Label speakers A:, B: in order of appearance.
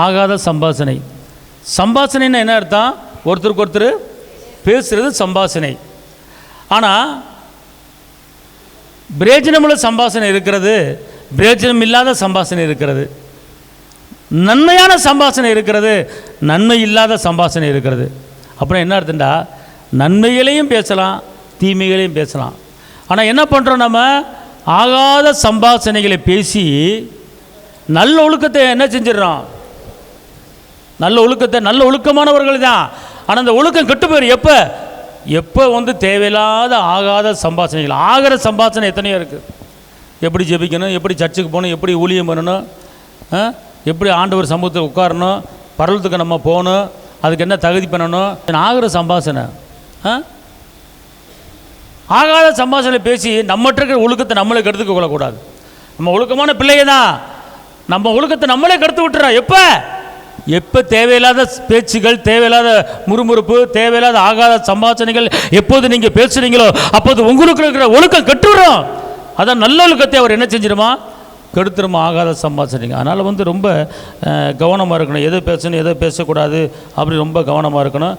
A: ஆகாத சம்பாஷணை. சம்பாஷணைன்னு என்ன அர்த்தம்? ஒருத்தருக்கு ஒருத்தர் பேசுகிறது சம்பாஷணை. ஆனால் பிரயோஜனமுள்ள சம்பாஷணை இருக்கிறது, பிரயோஜனம் இல்லாத சம்பாஷணை இருக்கிறது. நன்மையான சம்பாஷணை இருக்கிறது, நன்மை இல்லாத சம்பாஷணை இருக்கிறது. அப்புறம் என்ன அர்த்தம்டா, நன்மைகளையும் பேசலாம், தீமைகளையும் பேசலாம். ஆனால் என்ன பண்ணுறோம், நம்ம ஆகாத சம்பாஷணைகளை பேசி நல்ல ஒழுக்கத்தை என்ன செஞ்சிடறோம்? நல்ல ஒழுக்கத்தை, நல்ல ஒழுக்கமானவர்கள் தான். ஆனால் அந்த ஒழுக்கம் கெட்டு போயிடும். எப்போ தேவையில்லாத ஆகாத சம்பாஷணைகள். ஆகிற சம்பாஷணை எத்தனையோ இருக்குது. எப்படி ஜெபிக்கணும், எப்படி சர்ச்சுக்கு போகணும், எப்படி ஊழியம் பண்ணணும், எப்படி ஆண்டவர் சமூகத்தில் உட்காரணும், பரலத்துக்கு நம்ம போகணும், அதுக்கு என்ன தகுதி பண்ணணும், ஆகிற சம்பாஷணை. ஆகாத சம்பாஷணை பேசி நம்மகிட்ட இருக்கிற ஒழுக்கத்தை நம்மளே கெடுத்துக்க கொள்ளக்கூடாது. நம்ம ஒழுக்கமான பிள்ளைங்க தான், நம்ம ஒழுக்கத்தை நம்மளே கெடுத்து விட்டுறோம். எப்போ தேவையில்லாத பேச்சுகள், தேவையில்லாத முறுமுறுப்பு, தேவையில்லாத ஆகாத சம்பாஷணைகள் எப்போது நீங்கள் பேசுகிறீங்களோ அப்போது உங்களுக்கு இருக்கிற ஒழுக்கம் கெட்டுவிடும். அதான் நல்ல ஒழுக்கத்தை அவர் என்ன செஞ்சிருமா? கெடுத்துருமா ஆகாத சம்பாஷணைங்க. அதனால் ரொம்ப கவனமாக இருக்கணும். எதை பேசணும், எதை பேசக்கூடாது அப்படி ரொம்ப கவனமாக இருக்கணும்.